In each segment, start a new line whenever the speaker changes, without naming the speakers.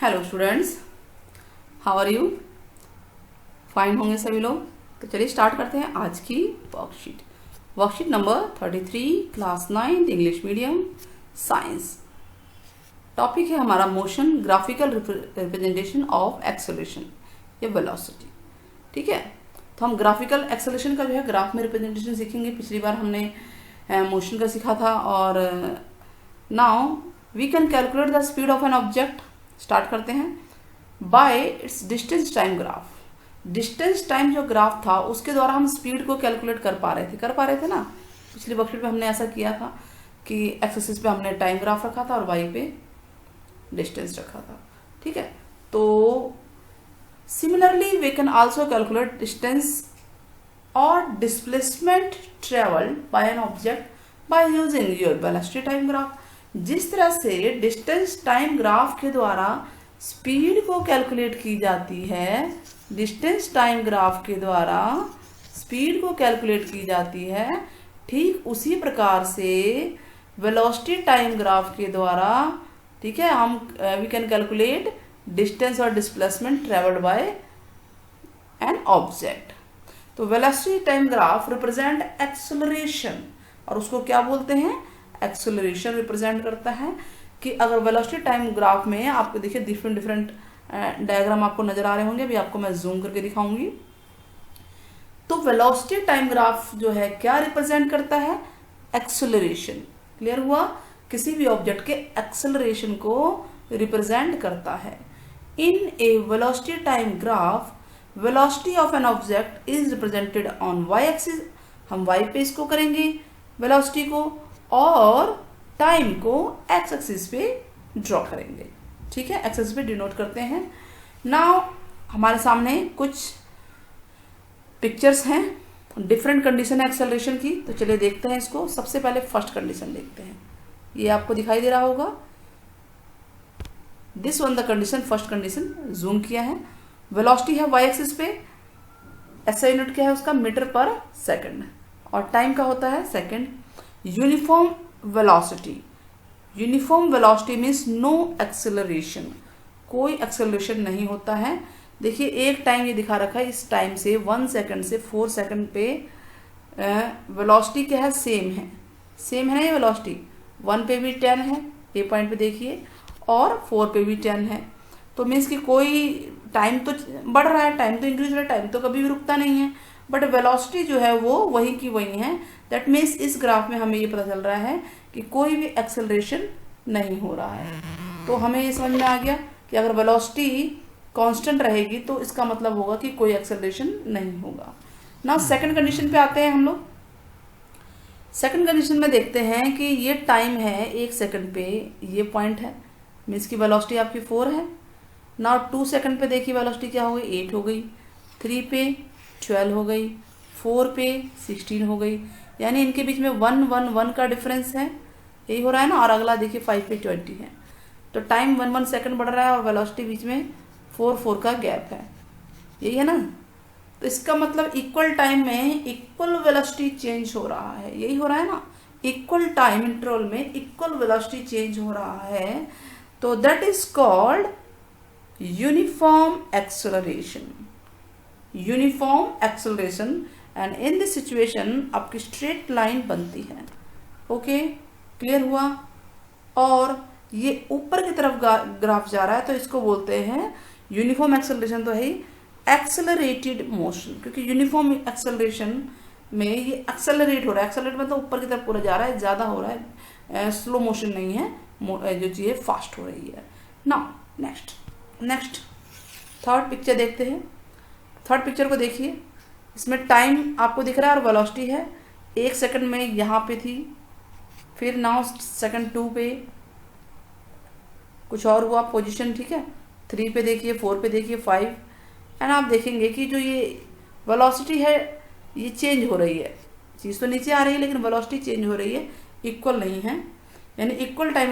Hello students, how are you? Fine होंगे सभी लोग। तो चलिए स्टार्ट करते हैं आज की worksheet number 33, class 9 English medium science. Topic है हमारा motion, graphical representation of acceleration या वेलोसिटी। ठीक है, तो हम ग्राफिकल एक्सेलरेशन का जो है ग्राफ में रिप्रेजेंटेशन सीखेंगे। पिछली बार हमने मोशन का सीखा था। और now we can calculate the speed of an object. Start करते हैं by its distance time graph. Distance time जो ग्राफ था उसके द्वारा हम स्पीड को कैलकुलेट कर पा रहे थे ना। पिछली वर्कशीट में हमने ऐसा किया था कि एक्स एक्सिस पे हमने टाइम ग्राफ रखा था और वाई पे डिस्टेंस रखा था। ठीक है, तो similarly we can also calculate distance और displacement travelled by an object by using your velocity time graph. जिस तरह से डिस्टेंस टाइम ग्राफ के द्वारा स्पीड को कैलकुलेट की जाती है, डिस्टेंस टाइम ग्राफ के द्वारा स्पीड को कैलकुलेट की जाती है, ठीक उसी प्रकार से वेलोसिटी टाइम ग्राफ के द्वारा, ठीक है, हम वी कैन कैलकुलेट डिस्टेंस और displacement travelled by an object. तो velocity time graph represent acceleration, और उसको क्या बोलते हैं? एक्सेलरेशन रिप्रेजेंट करता है। कि अगर वेलोसिटी टाइम ग्राफ में आपको देखिए डिफरेंट डायग्राम आपको नजर आ रहे होंगे, अभी आपको मैं जूम करके दिखाऊंगी। तो वेलोसिटी टाइम ग्राफ जो है क्या रिप्रेजेंट करता है? एक्सेलरेशन। क्लियर हुआ? किसी भी ऑब्जेक्ट के एक्सेलरेशन को रिप्रेजेंट करता है। In a velocity time graph velocity of an object is represented on Y axis. हम वाई पे इसको करेंगे वेलोसिटी को, और टाइम को एक्स एक्सिस पे ड्रॉ करेंगे। ठीक है, एक्स एक्सिस पे डिनोट करते हैं। नाउ हमारे सामने कुछ पिक्चर्स हैं, डिफरेंट कंडीशन है एक्सेलरेशन की। तो चलिए देखते हैं इसको। सबसे पहले फर्स्ट कंडीशन देखते हैं, ये आपको दिखाई दे रहा होगा। This one the condition, first condition zoom किया है। वेलोसिटी है वाई एक्सिस पे, एसआई यूनिट क्या है उसका? मीटर पर सेकंड, और टाइम का होता है second. Uniform velocity, uniform velocity means no acceleration, कोई एक्सेलरेशन नहीं होता है। देखिए एक टाइम ये दिखा रखा है, इस टाइम से 1 सेकंड से 4 सेकंड पे वेलोसिटी क्या है? सेम है ना ये वेलोसिटी। 1 पे भी 10 है, ए पॉइंट पे देखिए, और 4 पे भी 10 है। तो मीन्स कि कोई टाइम तो बढ़ रहा है, टाइम तो इंक्रीज हो रहा है, टाइम तो कभी भी रुकता नहीं है, बट वेलोसिटी जो है वो वही की वही है। दैट मीन्स इस ग्राफ में हमें ये पता चल रहा है कि कोई भी एक्सेलरेशन नहीं हो रहा है। तो हमें ये समझ में आ गया कि अगर वेलोसिटी कांस्टेंट रहेगी तो इसका मतलब होगा कि कोई एक्सेलरेशन नहीं होगा। नाउ सेकंड कंडीशन पे आते हैं हम लोग। सेकंड कंडीशन में देखते हैं कि ये टाइम है 1 सेकंड पे, ये पॉइंट है, मीन्स की वेलोसिटी आपकी 4 है। नाउ 2 सेकंड पे देखिए वेलोसिटी क्या हो गई? 8 हो गई। 3 पे 12 हो गई। 4 पे 16 हो गई। यानी इनके बीच में 1 1 1 का डिफरेंस है, यही हो रहा है ना। और अगला देखिए 5 पे 20 है। तो टाइम 1 1 सेकंड बढ़ रहा है और वेलोसिटी बीच में 4 4 का गैप है, यही है ना। तो इसका मतलब इक्वल टाइम में इक्वल वेलोसिटी चेंज हो रहा है, यही हो रहा है ना। इक्वल टाइम इंटरवल में इक्वल वेलोसिटी चेंज हो रहा है, तो that is called uniform acceleration. Uniform acceleration, and in this situation आपकी स्ट्रेट लाइन बनती है। ओके, क्लियर हुआ? और ये ऊपर की तरफ ग्राफ जा रहा है, तो इसको बोलते हैं यूनिफॉर्म एक्सेलरेशन। तो है एक्सेलरेटेड मोशन, क्योंकि यूनिफॉर्म एक्सेलरेशन में ये एक्सेलरेट हो रहा है। एक्सेलरेट मतलब ऊपर की तरफ पूरा जा रहा है, ज़्यादा हो रहा है, स्लो मोशन नहीं है, जो चीज़ें फास्ट हो रही है ना। नेक्स्ट थर्ड पिक्चर देखते हैं। थर्ड पिक्चर को देखिए, इसमें टाइम आपको दिख रहा है और वेलोसिटी है। 1 सेकंड में यहाँ पे थी, फिर नाउ सेकंड 2 पे कुछ और हुआ पोजीशन, ठीक है। 3 पे देखिए, 4 पे देखिए, 5, एंड आप देखेंगे कि जो ये वेलोसिटी है ये चेंज हो रही है। चीज़ तो नीचे आ रही है लेकिन वेलोसिटी चेंज हो रही है, इक्वल नहीं है। यानी इक्वल टाइम,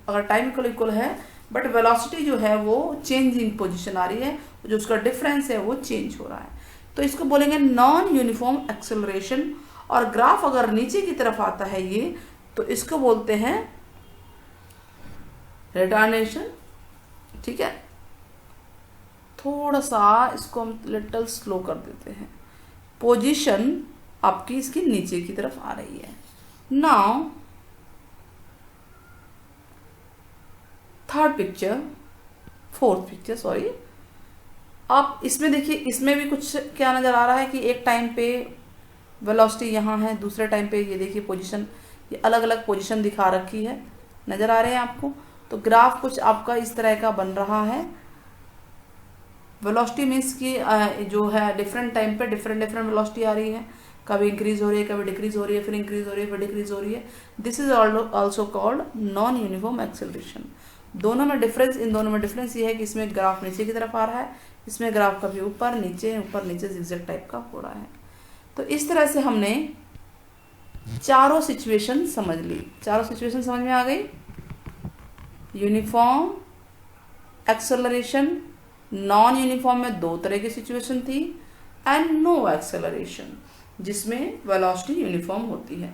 अगर टाइम इक्वल है बट वेलोसिटी जो है वो चेंजिंग पोजीशन आ रही है, जो उसका डिफरेंस है वो चेंज हो रहा है। तो इसको बोलेंगे नॉन यूनिफॉर्म एक्सेलरेशन। और ग्राफ अगर नीचे की तरफ आता है ये, तो इसको बोलते हैं रिटार्डेशन ठीक है, थोड़ा सा इसको हम लिटल स्लो कर देते हैं। पोजीशन आपकी इसकी नीचे की तरफ आ रही है। नाउ फोर्थ पिक्चर सॉरी, आप इसमें देखिए, इसमें भी कुछ क्या नज़र आ रहा है कि एक टाइम पे वेलोसिटी यहाँ है, दूसरे टाइम पे ये देखिए पोजीशन, ये अलग अलग पोजीशन दिखा रखी है, नज़र आ रहे हैं आपको। तो ग्राफ कुछ आपका इस तरह का बन रहा है। वेलोसिटी मीन्स की जो है डिफरेंट टाइम पे डिफरेंट वेलोसिटी आ रही है, कभी इंक्रीज हो रही है, कभी डिक्रीज हो रही है, फिर इंक्रीज हो रही है, फिर डिक्रीज हो रही है। This is also called non uniform acceleration. दोनों में डिफरेंस, इन दोनों में डिफरेंस ये है कि इसमें ग्राफ नीचे की तरफ आ रहा है, इसमें ग्राफ कभी ऊपर नीचे जिगजैग टाइप का हो रहा है। तो इस तरह से हमने चारों सिचुएशन समझ ली। चारों सिचुएशन समझ में आ गई। यूनिफॉर्म एक्सेलरेशन, नॉन यूनिफॉर्म में दो तरह की सिचुएशन थी, एंड नो एक्सेलरेशन जिसमें वेलोसिटी यूनिफॉर्म होती है।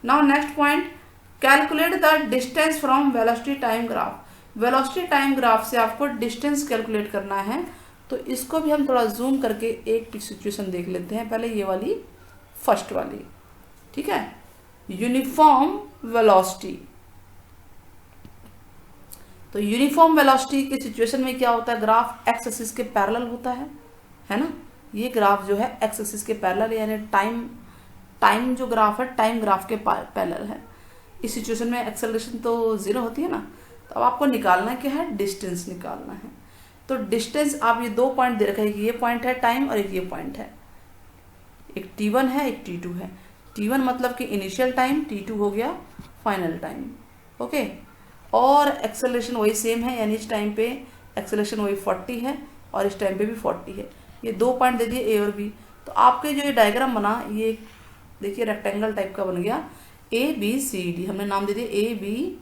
Now next point, calculate the distance from velocity time graph. Velocity time graph से आपको डिस्टेंस कैलकुलेट करना है। तो इसको भी हम थोड़ा जूम करके एक सिचुएशन देख लेते हैं। पहले ये वाली फर्स्ट वाली, ठीक है, यूनिफॉर्म वेलोसिटी। तो यूनिफॉर्म वेलोसिटी की सिचुएशन में क्या होता है, ग्राफ एक्स एक्सिस के पैरेलल होता है ना। ये ग्राफ जो है एक्स एक्सिस के पैरेलल, यानी टाइम जो ग्राफ है टाइम ग्राफ के पैरेलल है। इस सिचुएशन में एक्सेलरेशन तो 0 होती है ना। तो अब आपको निकालना क्या है, डिस्टेंस निकालना है। तो डिस्टेंस आप ये दो पॉइंट दे रखे हैं, ये पॉइंट है टाइम और एक ये पॉइंट है, एक t1 है एक t2 है। t1 मतलब कि इनिशियल टाइम, t2 हो गया फाइनल टाइम, ओके। और एक्सेलरेशन वही सेम है, यानी इस टाइम पे एक्सेलरेशन वही 40 है और इस टाइम पे भी 40 है। ये दो पॉइंट दे दिए ए और बी। तो आपके जो ये डायग्राम बना, ये देखिए रेक्टेंगल टाइप का बन गया। ए बी सी डी हमने नाम दे दिया, ए बी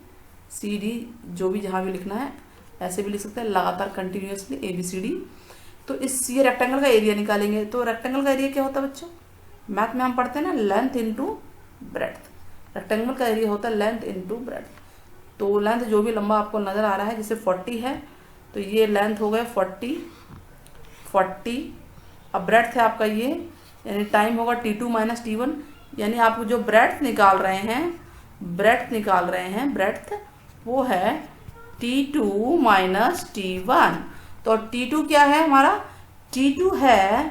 सी डी, जो भी जहाँ भी लिखना है ऐसे भी लिख सकते हैं, लगातार continuously A B C D. तो इस ये रेक्टेंगल का एरिया निकालेंगे। तो रेक्टेंगल का एरिया क्या होता है बच्चों, मैथ में हम पढ़ते हैं ना, लेंथ इंटू ब्रेड्थ। रेक्टेंगल का एरिया होता है लेंथ इंटू ब्रेड्थ। तो लेंथ जो भी लंबा आपको नजर आ रहा है, जैसे 40 है तो ये लेंथ हो गए 40। अब ब्रेड्थ है आपका ये, यानी टाइम होगा t2 माइनस t1, यानी आप जो ब्रेड्थ निकाल रहे हैं ब्रेड्थ वो है t2 माइनस t1। तो t2 क्या है हमारा, t2 है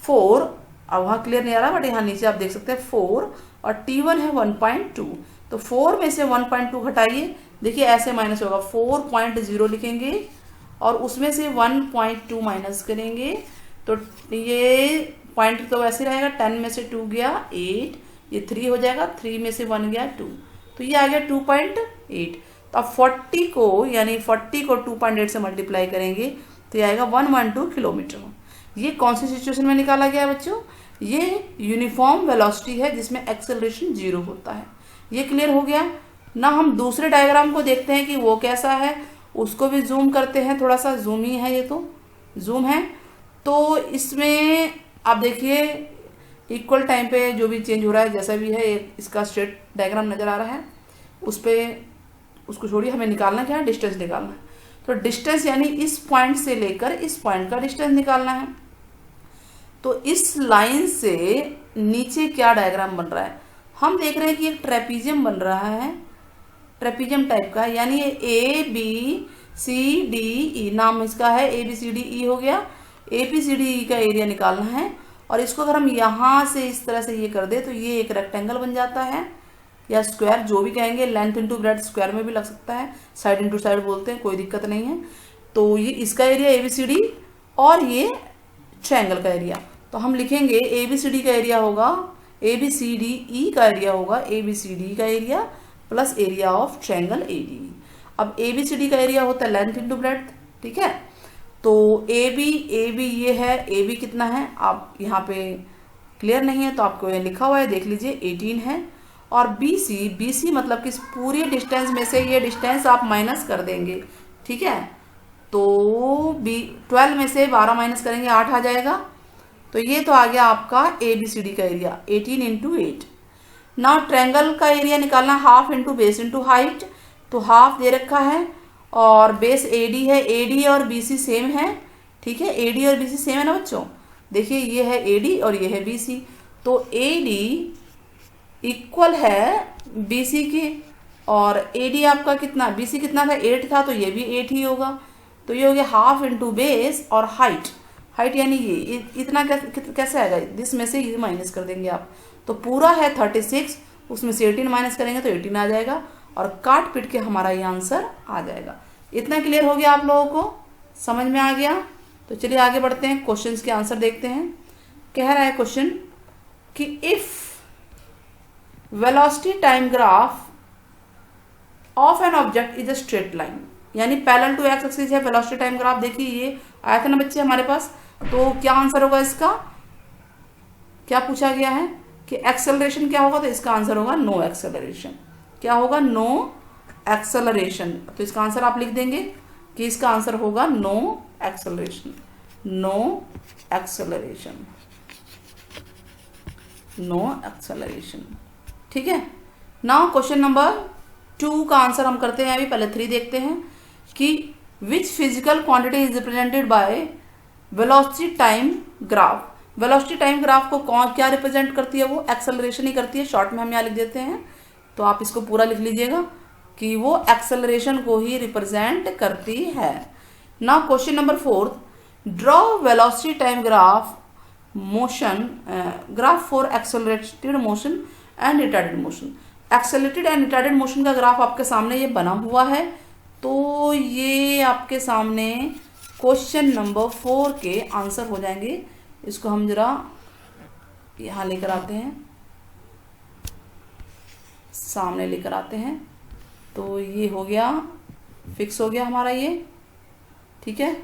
4। अब वहाँ क्लियर नहीं आ रहा, बट यहाँ नीचे आप देख सकते हैं 4, और t1 है 1.2। तो 4 में से 1.2 हटाइए, देखिए ऐसे माइनस होगा, 4.0 लिखेंगे और उसमें से 1.2 माइनस करेंगे। तो ये पॉइंट तो वैसे रहेगा, 10 में से 2 गया 8, ये 3 हो जाएगा, 3 में से 1 गया 2, तो ये आ गया 2.8। तो अब 40 को 2.8 से मल्टीप्लाई करेंगे तो ये आएगा 112 किलोमीटर। ये कौन सी सिचुएशन में निकाला गया है बच्चों, ये यूनिफॉर्म वेलोसिटी है जिसमें एक्सेलरेशन 0 होता है। ये क्लियर हो गया ना। हम दूसरे डायग्राम को देखते हैं कि वो कैसा है, उसको भी जूम करते हैं, थोड़ा सा जूम ही है, ये तो जूम है। तो इसमें आप देखिए इक्वल टाइम पे जो भी चेंज हो रहा है, जैसा भी है, इसका स्ट्रेट डायग्राम नजर आ रहा है, उस पर उसको छोड़िए, हमें निकालना क्या है, डिस्टेंस निकालना है। तो डिस्टेंस यानी इस पॉइंट से लेकर इस पॉइंट का डिस्टेंस निकालना है। तो इस लाइन से नीचे क्या डायग्राम बन रहा है, हम देख रहे हैं कि एक ट्रेपीजियम बन रहा है, ट्रेपीजियम टाइप का, यानी ये ए बी सी डी ई नाम इसका है, ए बी सी डी ई हो गया। ए बी सी डी ई का एरिया निकालना है, और इसको अगर हम यहाँ से इस तरह से ये कर दे तो ये एक रेक्टेंगल बन जाता है, या स्क्वायर जो भी कहेंगे, लेंथ इंटू ब्रेड्थ स्क्वायर में भी लग सकता है, साइड इंटू साइड बोलते हैं, कोई दिक्कत नहीं है। तो ये इसका area A B C D और ये ट्रायंगल का एरिया। तो हम लिखेंगे ए बी सी डी का एरिया होगा, A B C D E का एरिया होगा ए बी सी डी का area plus area of triangle A D. अब ए बी सी डी का एरिया होता है लेंथ इंटू ब्रेड्थ, ठीक है। तो ए बी ये है, ए बी कितना है आप यहाँ पे क्लियर नहीं है तो आपको ये लिखा हुआ है, देख लीजिए 18 है। और बी सी मतलब कि इस पूरी डिस्टेंस में से ये डिस्टेंस आप माइनस कर देंगे, ठीक है। तो 12 में से 12 माइनस करेंगे 8 आ जाएगा। तो ये तो आ गया आपका ए बी सी डी का एरिया 18 इंटू 8। नाउ ट्रायंगल का एरिया निकालना, half into base into height. तो हाफ दे रखा है और बेस AD है, AD और BC सेम है, ठीक है, AD और BC सेम है ना बच्चों। देखिए ये है AD और ये है BC, तो AD इक्वल है BC के, और AD आपका कितना, BC कितना था 8 था, तो ये भी 8 ही होगा। तो ये हो गया हाफ इंटू बेस और हाइट, हाइट यानी ये इतना कैसे आएगा, दिस में से ये माइनस कर देंगे आप, तो पूरा है 36, उसमें से 18 माइनस करेंगे तो 18 आ जाएगा, और काट पीट के हमारा ये आंसर आ जाएगा। इतना क्लियर हो गया आप लोगों को, समझ में आ गया। तो चलिए आगे बढ़ते हैं, क्वेश्चंस के आंसर देखते हैं। कह रहा है क्वेश्चन कि if velocity time graph of an object is a straight line, यानी पैरेलल टू एक्स एक्सिस है वेलोसिटी टाइम ग्राफ। देखिए ये आया था ना बच्चे हमारे पास, तो क्या आंसर होगा इसका, क्या पूछा गया है कि एक्सेलरेशन क्या होगा, तो इसका आंसर होगा नो एक्सेलरेशन। क्या होगा, नो एक्सेलरेशन। तो इसका आंसर आप लिख देंगे कि इसका आंसर होगा no acceleration, no acceleration, no acceleration, ठीक है। नाउ क्वेश्चन नंबर 2 का आंसर हम करते हैं अभी, पहले 3 देखते हैं कि which physical quantity is represented by velocity time graph. Velocity time graph को कौन क्या रिप्रेजेंट करती है, वो एक्सेलरेशन ही करती है, शॉर्ट में हम यहाँ लिख देते हैं, तो आप इसको पूरा लिख लीजिएगा कि वो एक्सेलरेशन को ही रिप्रेजेंट करती है। Now question number 4, draw velocity time graph motion graph for accelerated motion and retarded motion. Accelerated and retarded motion का ग्राफ आपके सामने ये बना हुआ है, तो ये आपके सामने क्वेश्चन नंबर 4 के आंसर हो जाएंगे। इसको हम जरा यहाँ लेकर आते हैं, सामने लेकर आते हैं, तो ये हो गया, फिक्स हो गया हमारा ये, ठीक है।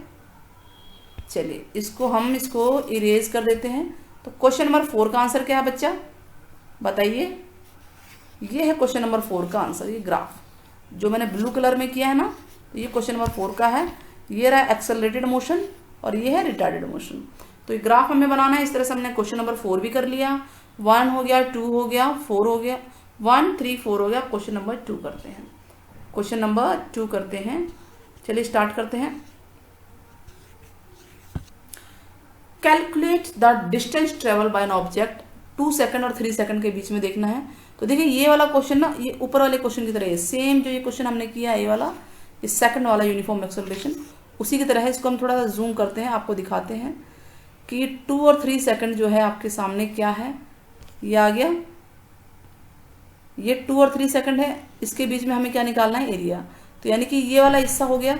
चलिए इसको इरेज कर देते हैं। तो क्वेश्चन नंबर 4 का आंसर क्या है बच्चा, बताइए। ये है क्वेश्चन नंबर 4 का आंसर, ये ग्राफ जो मैंने ब्लू कलर में किया है ना, तो ये क्वेश्चन नंबर 4 का है। ये रहा एक्सेलरेटेड मोशन और ये है रिटार्डेड मोशन। तो ये ग्राफ हमें बनाना है, इस तरह से हमने क्वेश्चन नंबर 4 भी कर लिया, 1 हो गया, 2 हो गया, 4 हो गया, 1 3 4 हो गया। क्वेश्चन नंबर 2 करते हैं, क्वेश्चन नंबर 2 करते हैं। चलिए स्टार्ट करते हैं। Calculate the distance travel by an object 2 second और 3 सेकंड के बीच में देखना है। तो देखिए ये वाला क्वेश्चन ना, ये ऊपर वाले क्वेश्चन की तरह है, सेम जो ये क्वेश्चन हमने किया ये वाला, इस सेकंड वाला यूनिफॉर्म एक्सेलरेशन उसी की तरह है। इसको हम थोड़ा सा जूम करते हैं, आपको दिखाते हैं कि 2 और 3 सेकंड जो है आपके सामने क्या है, ये आ गया, ये 2 और 3 सेकंड है, इसके बीच में हमें क्या निकालना है, एरिया। तो यानी कि ये वाला हिस्सा हो गया,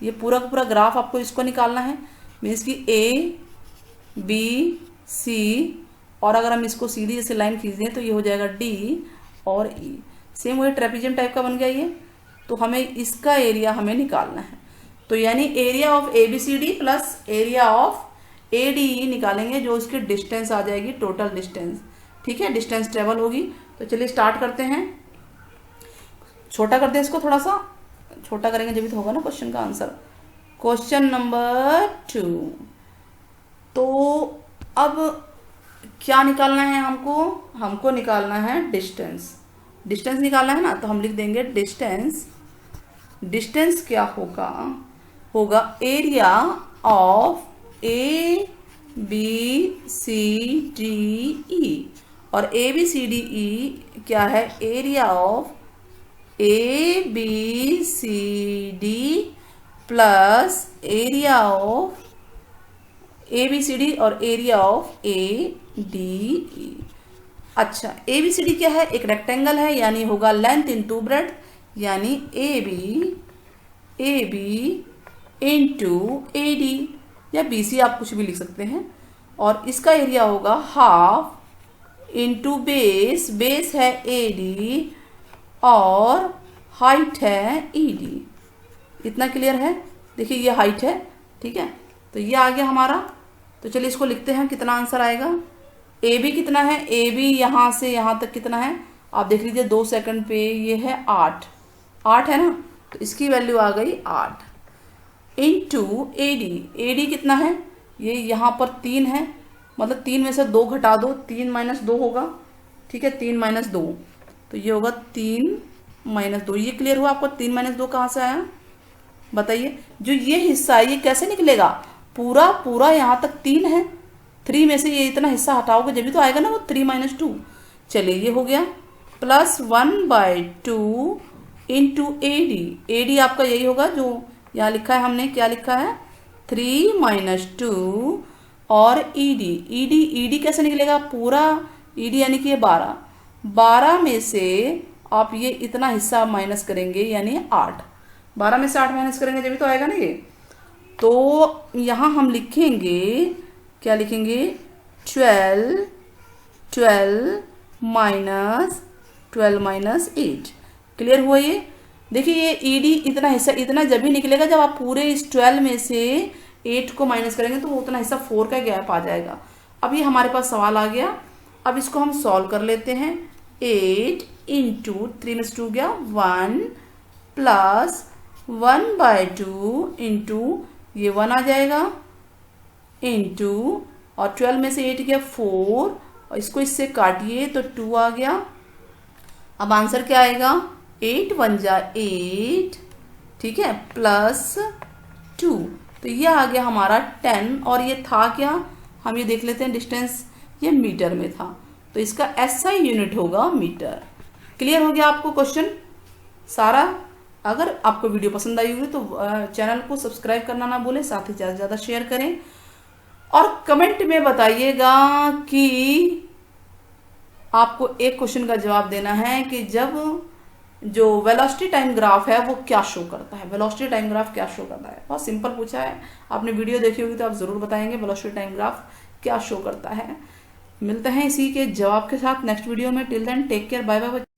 ये पूरा का पूरा ग्राफ आपको इसको निकालना है, मीन्स कि A B C, और अगर हम इसको सीधी जैसे लाइन खींच दें तो ये हो जाएगा D और E। सेम वही ट्रेपेजियम टाइप का बन गया ये। तो हमें इसका एरिया हमें निकालना है, तो यानी area of ABCD plus area of ADE निकालेंगे, जो इसकी डिस्टेंस आ जाएगी, टोटल डिस्टेंस, ठीक है, डिस्टेंस ट्रेवल होगी। तो चलिए स्टार्ट करते हैं, छोटा करते हैं इसको, थोड़ा सा छोटा करेंगे जब भी तो होगा ना क्वेश्चन का आंसर। क्वेश्चन नंबर 2, तो अब क्या निकालना है हमको निकालना है डिस्टेंस, डिस्टेंस निकालना है ना, तो हम लिख देंगे डिस्टेंस। डिस्टेंस क्या होगा एरिया ऑफ ABCDE, और ABCDE क्या है, area of ABCD plus area of ABCD और एरिया ऑफ ADE। अच्छा ABCD क्या है, एक रेक्टेंगल है, यानी होगा लेंथ इंटू ब्रेड्थ, यानी AB इंटू AD, या BC आप कुछ भी लिख सकते हैं, और इसका एरिया होगा हाफ इंटू बेस, बेस है AD और हाइट है ED। इतना क्लियर है, देखिए ये हाइट है, ठीक है, तो ये आ गया हमारा। तो चलिए इसको लिखते हैं, कितना आंसर आएगा। AB कितना है, AB यहाँ से यहाँ तक कितना है, आप देख लीजिए 2 सेकंड पे ये है 8 है ना, तो इसकी वैल्यू आ गई 8 इंटू AD कितना है, ये यहाँ पर 3 है, मतलब 3 में से 2 घटा दो, 3 - 2 होगा, ठीक है, 3 - 2, तो ये होगा 3 - 2। ये क्लियर हुआ आपको, 3 - 2 कहाँ से आया, बताइए, जो ये हिस्सा है ये कैसे निकलेगा, पूरा पूरा यहाँ तक 3 है, 3 में से ये इतना हिस्सा हटाओगे जब भी तो आएगा ना वो 3 - 2। चलिए ये हो गया, प्लस 1/2 इंटू AD आपका यही होगा जो यहाँ लिखा है हमने, क्या लिखा है 3 - 2 और ED कैसे निकलेगा, पूरा ED यानी कि ये 12 में से आप ये इतना हिस्सा माइनस करेंगे यानी 8, 12 में से 8 माइनस करेंगे जब भी तो आएगा ना ये। तो यहाँ हम लिखेंगे, क्या लिखेंगे 12 माइनस 8। क्लियर हुआ ये। देखिए ये ED इतना हिस्सा इतना जब भी निकलेगा जब आप पूरे इस 12 में से 8 को माइनस करेंगे तो वो उतना हिस्सा 4 का गैप आ जाएगा। अब ये हमारे पास सवाल आ गया, अब इसको हम सॉल्व कर लेते हैं। 8 इंटू 3 में से 2 गया 1 प्लस 1/2 इंटू ये 1 आ जाएगा इंटू और 12 में से 8 गया 4 और इसको इससे काटिए तो 2 आ गया। अब आंसर क्या आएगा 8 × 1 = 8, ठीक है, प्लस 2 तो ये आ गया हमारा 10 और ये था क्या, हम ये देख लेते हैं डिस्टेंस, ये मीटर में था तो इसका SI यूनिट होगा मीटर। क्लियर हो गया आपको क्वेश्चन सारा। अगर आपको वीडियो पसंद आई होगी तो चैनल को सब्सक्राइब करना ना भूलें, साथ ही ज़्यादा से ज़्यादा शेयर करें और कमेंट में बताइएगा कि आपको एक क्वेश्चन का जवाब देना है कि जब जो वेलोसिटी टाइम ग्राफ है वो क्या शो करता है, वेलोसिटी टाइम ग्राफ क्या शो करता है। बहुत सिंपल पूछा है, आपने वीडियो देखी होगी तो आप ज़रूर बताएंगे वेलोसिटी टाइम ग्राफ क्या शो करता है। मिलते हैं इसी के जवाब के साथ नेक्स्ट वीडियो में। Till then take care, bye bye.